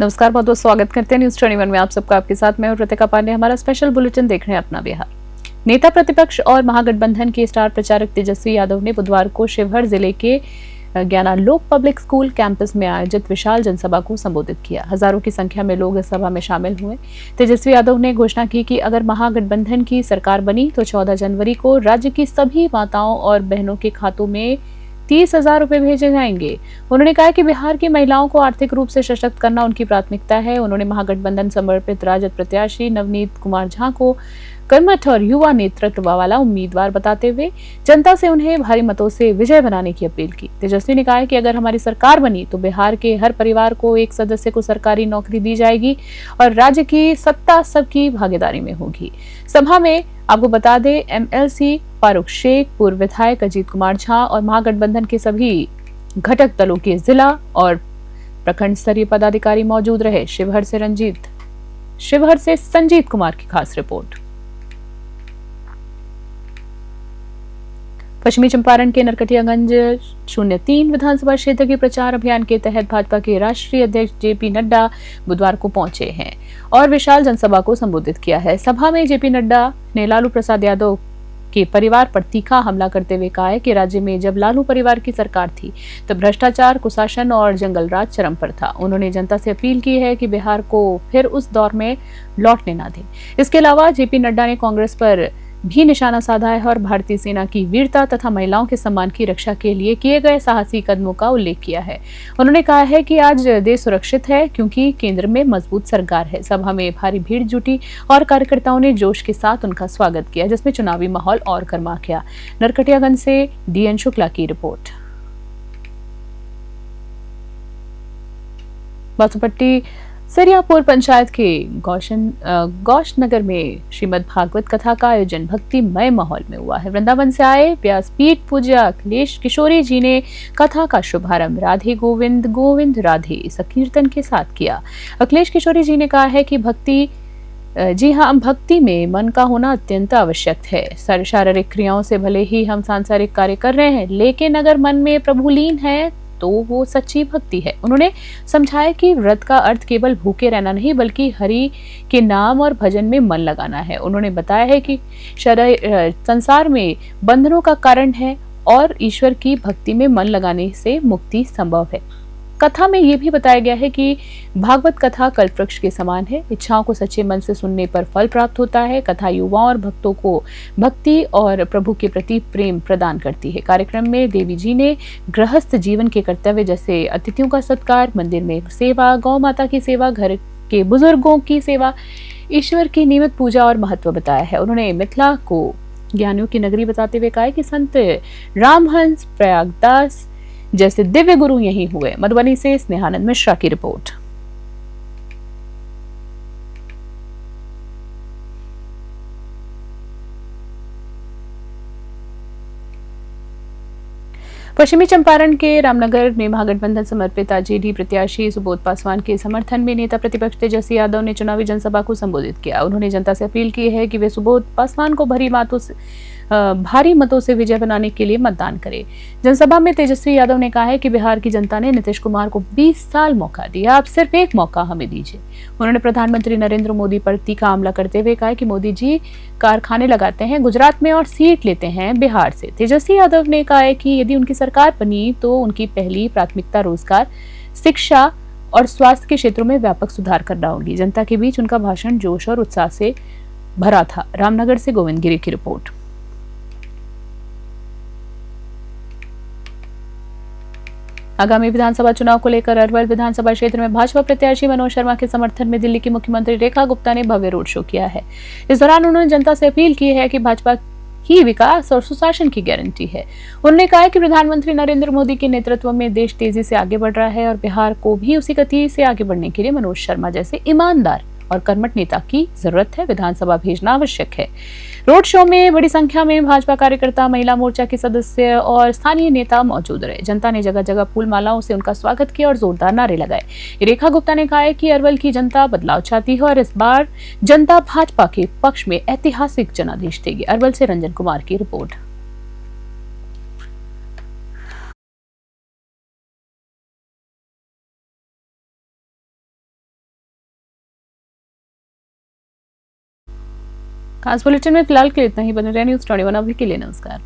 नमस्कार, बहुत बहुत स्वागत करते हैं न्यूज 21 में आप सबका। आपके साथ मैं प्रतिका पांडे। हमारा स्पेशल बुलेटिन देख रहे हैं अपना बिहार। नेता प्रतिपक्ष और महागठबंधन के स्टार प्रचारक तेजस्वी यादव ने बुधवार को शिवहर जिले के ज्ञानालोक पब्लिक स्कूल कैंपस में आयोजित विशाल जनसभा को संबोधित किया। हजारों की संख्या में लोग इस सभा में शामिल हुए। तेजस्वी यादव ने घोषणा की कि अगर महागठबंधन की सरकार बनी तो 14 जनवरी को राज्य की सभी माताओं और बहनों के खातों में 30,000 रुपए भेजे जाएंगे। उन्होंने कहा कि बिहार की महिलाओं को आर्थिक रूप से सशक्त करना उनकी प्राथमिकता है। उन्होंने महागठबंधन समर्पित राजद प्रत्याशी नवनीत कुमार झा को कर्मठ और युवा नेतृत्व वाला उम्मीदवार बताते हुए जनता से उन्हें भारी मतों से विजय बनाने की अपील की। तेजस्वी ने कहा कि अगर हमारी सरकार बनी तो बिहार के हर परिवार को एक सदस्य को सरकारी नौकरी दी जाएगी और राज्य की सत्ता सबकी भागीदारी में होगी। सभा में आपको बता दें, एमएलसी फारूक शेख, पूर्व विधायक अजीत कुमार झा और महागठबंधन के सभी घटक दलों के जिला और प्रखंड स्तरीय पदाधिकारी मौजूद रहे। शिवहर से संजीत कुमार की खास रिपोर्ट। पश्चिमी चंपारण के नरकटियागंज 03 विधानसभा क्षेत्र के प्रचार अभियान के तहत भाजपा के राष्ट्रीय अध्यक्ष जेपी नड्डा बुधवार को पहुंचे हैं और विशाल जनसभा को संबोधित किया है। सभा में जेपी नड्डा ने लालू प्रसाद यादव के परिवार पर तीखा हमला करते हुए कहा है कि राज्य में जब लालू परिवार की सरकार थी तब भ्रष्टाचार, कुशासन और जंगल राज चरम पर था। उन्होंने जनता से अपील की है कि बिहार को फिर उस दौर में लौटने ना दें। इसके अलावा जेपी नड्डा ने कांग्रेस पर भी निशाना साधा है और भारतीय सेना की वीरता तथा महिलाओं के सम्मान की रक्षा के लिए किए गए साहसी कदमों का उल्लेख किया है। उन्होंने कहा है कि आज देश सुरक्षित है क्योंकि केंद्र में मजबूत सरकार है। सभा में भारी भीड़ जुटी और कार्यकर्ताओं ने जोश के साथ उनका स्वागत किया, जिसमें चुनावी माहौल और गर्मा गया। नरकटियागंज से डीएन शुक्ला की रिपोर्ट। बासुपट्टी सरियापुर पंचायत के गौश नगर में श्रीमद् भागवत कथा का आयोजन भक्तिमय माहौल में हुआ है। वृंदावन से आए व्यासपीठ पूज्य अखिलेश किशोरी जी ने कथा का शुभारंभ राधे गोविंद गोविंद राधे संकीर्तन के साथ किया। अखिलेश किशोरी जी ने कहा है कि भक्ति में मन का होना अत्यंत आवश्यक है। शारीरिक क्रियाओं से भले ही हम सांसारिक कार्य कर रहे हैं, लेकिन अगर मन में प्रभु लीन है तो वो सच्ची भक्ति है। उन्होंने समझाया कि व्रत का अर्थ केवल भूखे रहना नहीं बल्कि हरि के नाम और भजन में मन लगाना है। उन्होंने बताया है कि संसार में बंधनों का कारण है और ईश्वर की भक्ति में मन लगाने से मुक्ति संभव है। कथा में यह भी बताया गया है कि भागवत कथा कल्पवृक्ष के समान है। इच्छाओं को सच्चे मन से सुनने पर फल प्राप्त होता है। कथा युवाओं और भक्तों को भक्ति और प्रभु के प्रति प्रेम प्रदान करती है। कार्यक्रम में देवी जी ने गृहस्थ जीवन के कर्तव्य जैसे अतिथियों का सत्कार, मंदिर में सेवा, गौ माता की सेवा, घर के बुजुर्गों की सेवा, ईश्वर की नियमित पूजा और महत्व बताया है। उन्होंने मिथिला को ज्ञानियों की नगरी बताते हुए कहा कि संत रामहंस, प्रयागदास जैसे दिव्य गुरु यहीं हुए। मधुबनी से स्नेहानंद मिश्रा की रिपोर्ट। पश्चिमी चंपारण के रामनगर में महागठबंधन समर्पित आरजेडी प्रत्याशी सुबोध पासवान के समर्थन में नेता प्रतिपक्ष तेजस्वी यादव ने चुनावी जनसभा को संबोधित किया। उन्होंने जनता से अपील की है कि वे सुबोध पासवान को भारी मतों से विजय बनाने के लिए मतदान करें। जनसभा में तेजस्वी यादव ने कहा है कि बिहार की जनता ने नीतीश कुमार को 20 साल मौका दिया, आप सिर्फ एक मौका हमें दीजिए। उन्होंने प्रधानमंत्री नरेंद्र मोदी पर तीखा हमला करते हुए कहा कि मोदी जी कारखाने लगाते हैं गुजरात में और सीट लेते हैं बिहार से। तेजस्वी यादव ने कहा है कि यदि उनकी सरकार बनी तो उनकी पहली प्राथमिकता रोजगार, शिक्षा और स्वास्थ्य के क्षेत्रों में व्यापक सुधार करना होगी। जनता के बीच उनका भाषण जोश और उत्साह से भरा था। रामनगर से गोविंद गिरी की रिपोर्ट। आगामी विधानसभा चुनाव को लेकर अरवल विधानसभा क्षेत्र में भाजपा प्रत्याशी मनोज शर्मा के समर्थन में दिल्ली की मुख्यमंत्री रेखा गुप्ता ने भव्य रोड शो किया है। इस दौरान उन्होंने जनता से अपील की है कि भाजपा ही विकास और सुशासन की गारंटी है। उन्होंने कहा कि प्रधानमंत्री नरेंद्र मोदी के नेतृत्व में देश तेजी से आगे बढ़ रहा है और बिहार को भी उसी गति से आगे बढ़ने के लिए मनोज शर्मा जैसे ईमानदार और कर्मठ नेता की जरूरत है। विधानसभा भेजना आवश्यक है। रोड शो में बड़ी संख्या में भाजपा कार्यकर्ता, महिला मोर्चा के सदस्य और स्थानीय नेता मौजूद रहे। जनता ने जगह जगह फूल मालाओं से उनका स्वागत किया और जोरदार नारे लगाए। रेखा गुप्ता ने कहा है कि अरवल की जनता बदलाव चाहती है और इस बार जनता भाजपा के पक्ष में ऐतिहासिक जनादेश देगी। अरवल से रंजन कुमार की रिपोर्ट। खास बुलेटिन में फिलहाल के लिए इतना ही। बने रहे न्यूज़ 21 अभी के लिए नमस्कार।